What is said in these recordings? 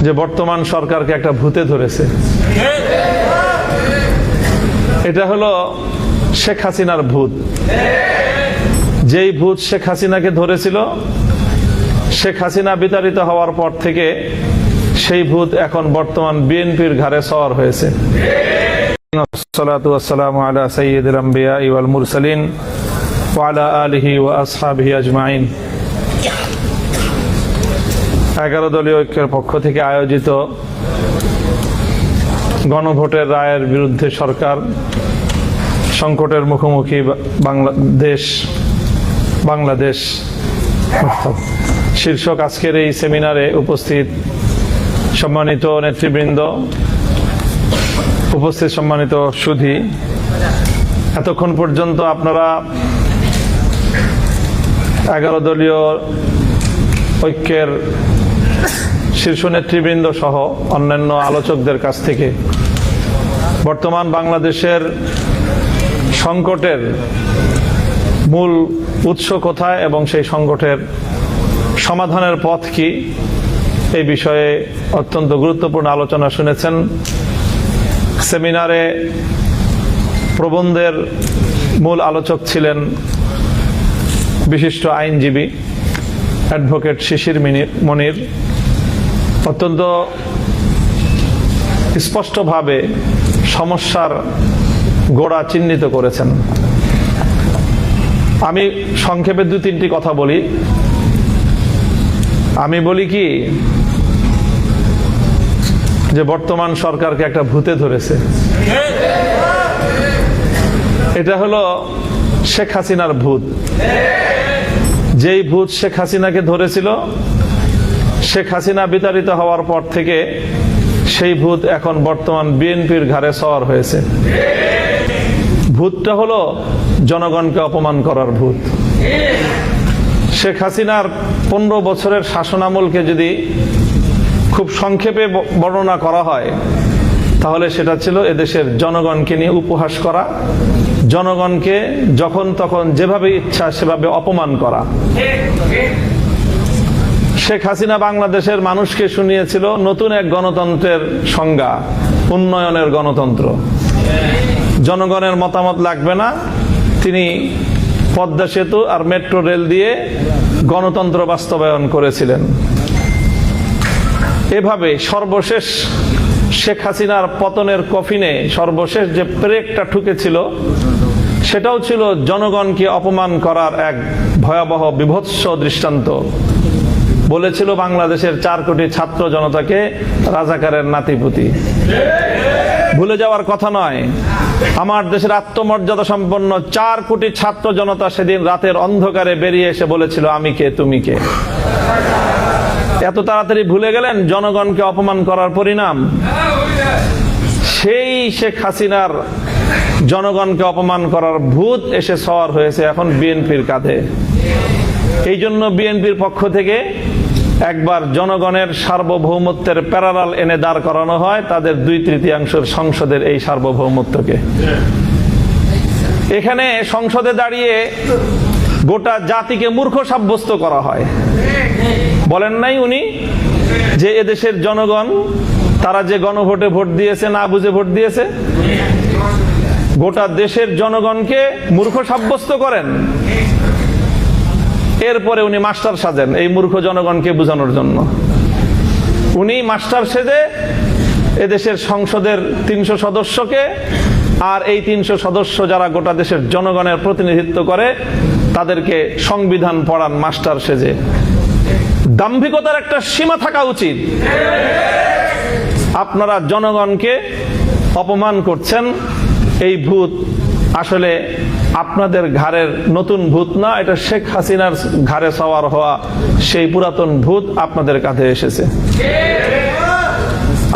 যে বর্তমান সরকারকে একটা ভূতে ধরেছে। এটা হলো শেখ হাসিনার ভূত। যেই ভূত শেখ হাসিনাকে ধরেছিল, শেখ হাসিনা বিতাড়িত হওয়ার পর থেকে সেই ভূত এখন বর্তমান বিএনপির ঘাড়ে সওয়ার হয়েছে। আসসালাতু ওয়াসসালামু আলা সাইয়্যিদিল আম্বিয়া ওয়াল মুরসালিন ওয়া আলা আলিহি ওয়া আসহাবিহি আজমাইন। 11 দলীয় ঐক্যের পক্ষ থেকে আয়োজিত গণভোটের রায়ের বিরুদ্ধে সরকার, সংকটের মুখোমুখি বাংলাদেশ শীর্ষক আজকের এই সেমিনারে উপস্থিত সম্মানিত নেতৃবৃন্দ, উপস্থিত সম্মানিত সুধী, এতক্ষণ পর্যন্ত আপনারা 11 দলীয় ঐক্যের শীর্ষ নেতৃবৃন্দ সহ অন্যান্য আলোচকদের কাছ থেকে বর্তমান বাংলাদেশের সংকটের মূল উৎস কোথায় এবং সেই সংকটের সমাধানের পথ কি, এই বিষয়ে অত্যন্ত গুরুত্বপূর্ণ আলোচনা শুনেছেন। সেমিনারে প্রবন্ধের মূল আলোচক ছিলেন বিশিষ্ট আইনজীবী অ্যাডভোকেট শিশির মনির। অত্যন্ত স্পষ্টভাবে সমস্যার গোড়া চিহ্নিত করেছেন। আমি সংক্ষেপে 2-3টি কথা বলি। আমি বলি কি, যে বর্তমান সরকারকে একটা ভূতে ধরেছে। এটা হলো শেখ হাসিনার ভূত। যেই ভূত শেখ হাসিনাকে ধরেছিল, শেখ হাসিনা বিতাড়িত হওয়ার পর থেকে সেই ভূত এখন বর্তমান বিএনপির ঘাড়ে সওয়ার হয়েছে। ভূতটা হলো জনগণকে অপমান করার ভূত। শেখ হাসিনার 15 বছরের শাসনামলকে যদি খুব সংক্ষেপে বর্ণনা করা হয়, তাহলে সেটা ছিল এদেশের জনগণকে নিয়ে উপহাস করা, জনগণকে যখন তখন যেভাবে ইচ্ছা সেভাবে অপমান করা। শেখ হাসিনা বাংলাদেশের মানুষকে শুনিয়েছিল নতুন এক গণতন্ত্রের সংজ্ঞা, উন্নয়নের গণতন্ত্র। জনগণের মতামত লাগবে না, তিনি পদ্মা সেতু আর মেট্রো রেল দিয়ে গণতন্ত্র বাস্তবায়ন করেছিলেন। এভাবে সর্বশেষ শেখ হাসিনার পতনের কফিনে সর্বশেষ যে ব্রেকটা ঠুকেছিল, সেটাও ছিল জনগণকে অপমান করার এক ভয়াবহ বিভৎস দৃষ্টান্ত। বলেছিল বাংলাদেশের 4 কোটি ছাত্র জনতাকে রাজাকারের নাতিপুতি। ভুলে যাওয়ার কথা নয়, আমার দেশের আত্মমর্যাদা সম্পন্ন 4 কোটি ছাত্র জনতা সেদিন রাতের অন্ধকারে বেরিয়ে এসে বলেছিল, আমি কে, তুমি কে। এত তাড়াতাড়ি ভুলে গেলেন জনগণকে অপমান করার পরিণাম। সেই শেখ হাসিনার জনগণকে অপমান করার ভূত এসে সওয়ার হয়েছে এখন বিএনপির কাঁধে। এই জন্য বিএনপির পক্ষ থেকে একবার জনগণের সার্বভৌমত্বের প্যারালাল এনে দাঁড় করানো হয় তাদের 2/3 সংসদের এই সার্বভৌমত্বকে। এখানে সংসদে দাঁড়িয়ে গোটা জাতিকে মূর্খ সাব্যস্ত করা হয়। বলেন নাই উনি যে এদেশের জনগণ তারা যে গণভোটে ভোট দিয়েছে, না বুঝে ভোট দিয়েছে? গোটা দেশের জনগণকে মূর্খ সাব্যস্ত করেন। এরপরে উনি মাস্টার সাজেন এই মূর্খ জনগণকে বোঝানোর জন্য। উনি মাস্টার সেজে এদেশের সংসদের 300 সদস্যকে, আর এই 300 সদস্য যারা গোটা দেশের জনগণের প্রতিনিধিত্ব করে, তাদেরকে সংবিধান পড়ান মাস্টার সেজে। দাম্ভিকতার একটা সীমা থাকা উচিত। আপনারা জনগণকে অপমান করছেন। এই ভূত আসলে আপনাদের ঘাড়ের নতুন ভূত না, এটা শেখ হাসিনার ঘাড়ে সওয়ার হওয়া সেই পুরাতন ভূত আপনাদের কাঁধে এসেছে।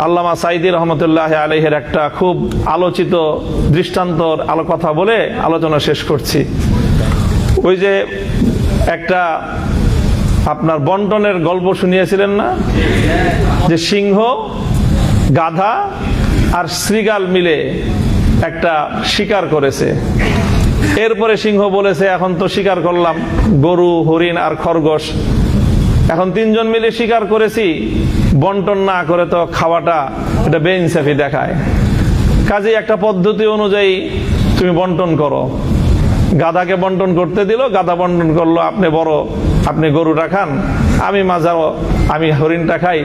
আল্লামা সাঈদী রহমতুল্লাহ আলাইহির একটা খুব আলোচিত দৃষ্টান্তর কথা বলে আলোচনা শেষ করছি। ওই যে একটা আপনার বন্টনের গল্প শুনিয়েছিলেন না, যে সিংহ, গাধা আর শ্রীগাল মিলে একটা শিকার করেছে। এরপরে সিংহ বলেছে, এখন তো শিকার করলাম গরু, হরিণ আর খরগোশ, এখন তিনজন মিলে শিকার করেছি, বন্টন না করে তো খাওয়াটা এটা বেইনসাফি দেখায়। কাজে একটা পদ্ধতি অনুযায়ী তুমি বন্টন করো। গাধাকে বন্টন করতে দিল, গাধা বন্টন করলো, আপনি বড়, আপনি গরুটা খান, আমি মাঝারো, আমি হরিণটা খাই,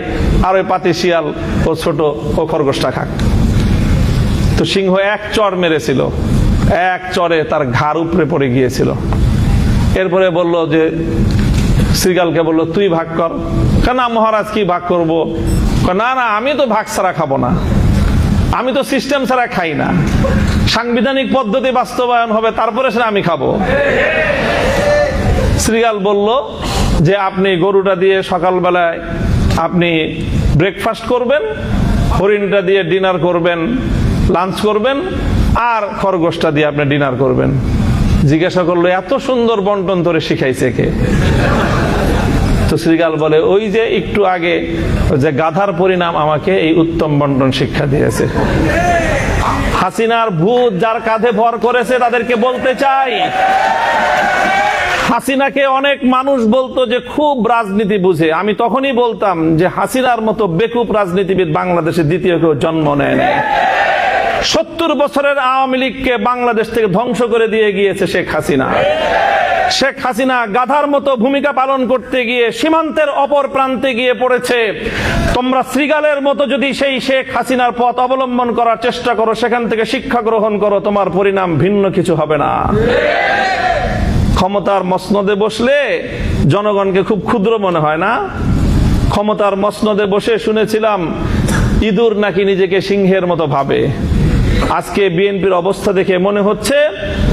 আর ওই পাতি শিয়াল ও ছোট ও খরগোশটা খাক। তো সিংহ এক চর মেরেছিল, এক চরে তার ঘাড় উপরে পড়ে গিয়েছিল। এরপরে বলল যে, শ্রীগালকে বলল তুই ভাগ কর। না মহারাজ, কি ভাগ করব? না না, আমি তো ভাগ ছাড়া খাবো না, আমি তো সিস্টেম ছাড়া খাই না, সাংবিধানিক পদ্ধতি বাস্তবায়ন হবে তারপরে সেটা আমি খাবো। শ্রীগাল বলল যে আপনি গরুটা দিয়ে সকালবেলায় আপনি ব্রেকফাস্ট করবেন, হরিণটা দিয়ে ডিনার করবেন, লাঞ্চ করবেন, আর খরগোশটা দিয়ে আপনি ডিনার করবেন। জিজ্ঞাসা করলো এত সুন্দর বন্টন তোরে শিখাইছে কে? তো শ্রীগাল বলে ওই যে একটু আগে যে গাধার পরিণাম আমাকে এই উত্তম বন্টন শিক্ষা দিয়েছে। হাসিনার ভূত যার কাঁধে ভর করেছে তাদেরকে বলতে চাই, হাসিনাকে অনেক মানুষ বলতো যে খুব রাজনীতি বুঝে। আমি তখনই বলতাম যে হাসিনার মতো বেকুব রাজনীতিবিদ বাংলাদেশে দ্বিতীয় কেউ জন্ম নেয় না। 70 বছরের আওয়ামী লীগকে বাংলাদেশ থেকে ধ্বংস করে দিয়ে গিয়েছে শেখ হাসিনা। শেখ হাসিনা গাধার মতো ভূমিকা পালন করতে গিয়ে সীমান্তের অপর প্রান্তে গিয়ে পড়েছে। তোমরা শ্রীগালের মতো যদি সেই শেখ হাসিনার পথ অবলম্বন করার চেষ্টা করো, সেখান থেকে শিক্ষা গ্রহণ করো, তোমার পরিণাম ভিন্ন কিছু হবে না। ক্ষমতার মসনদে বসলে জনগণকে খুব ক্ষুদ্র মনে হয় না? ক্ষমতার মসনদে বসে শুনেছিলাম ইঁদুর নাকি নিজেকে সিংহের মতো ভাবে। আজকে বিএনপির অবস্থা দেখে মনে হচ্ছে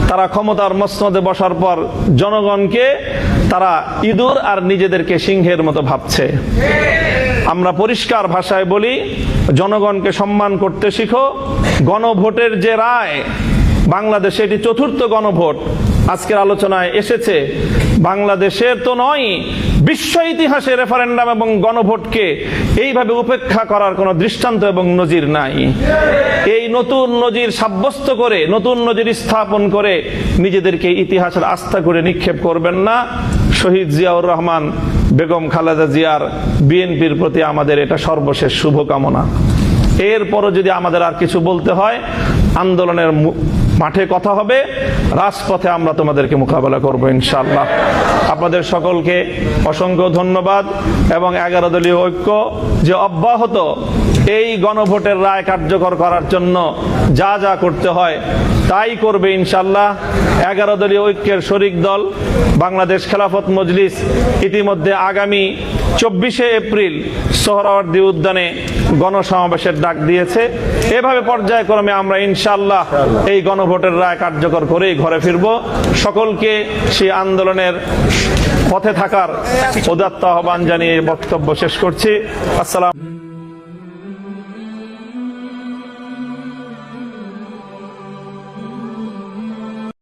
তারা ক্ষমতার মসনদে বসার পর জনগণকে তারা ইঁদুর আর নিজেদেরকে সিংহের মতো ভাবছে। আমরা পরিষ্কার ভাষায় বলি, জনগণকে সম্মান করতে শিখো। গণভোটের যে রায়, বাংলাদেশে এটি ৪র্থ গণভোট আজকের আলোচনায় এসেছে। বাংলাদেশের তো নয়, বিশ্ব ইতিহাসে রেফারেন্ডাম এবং গণভোটকে এইভাবে উপেক্ষা করার কোনো দৃষ্টান্ত এবং নজির নাই। এই নতুন নজির সাব্যস্ত করে, নতুন নজির স্থাপন করে নিজেদেরকে ইতিহাসের আস্থা করে নিক্ষেপ করবেন না। শহীদ জিয়াউর রহমান, বেগম খালেদা জিয়ার, বিএনপির প্রতি আমাদের এটা সর্বশেষ শুভকামনা। এরপরও যদি আমাদের আর কিছু বলতে হয়, আন্দোলনের মাঠে কথা হবে, রাজপথে আমরা তোমাদেরকে মোকাবেলা করব ইনশাআল্লাহ। আপনাদের সকলকে অসংখ্য ধন্যবাদ। এবং 11 দলীয় ঐক্য যে অব্যাহত এই গণভোটের রায় কার্যকর করার জন্য যা যা করতে হয় তাই করবে ইনশাআল্লাহ। 11 দলীয় ঐক্যের শরিক দল বাংলাদেশ খেলাফত মজলিস ইতিমধ্যে আগামী 24শে এপ্রিল সোহরাওয়ার্দী উদ্যানে গণসমাবেশের ডাক দিয়েছে। এভাবে পর্যায়ক্রমে আমরা ইনশাআল্লাহ এই গণভোটের রায় কার্যকর করেই ঘরে ফিরব। সকলকে সেই আন্দোলনের পথে থাকার উদাত্ত আহ্বান জানিয়ে বক্তব্য শেষ করছি। আসসালাম।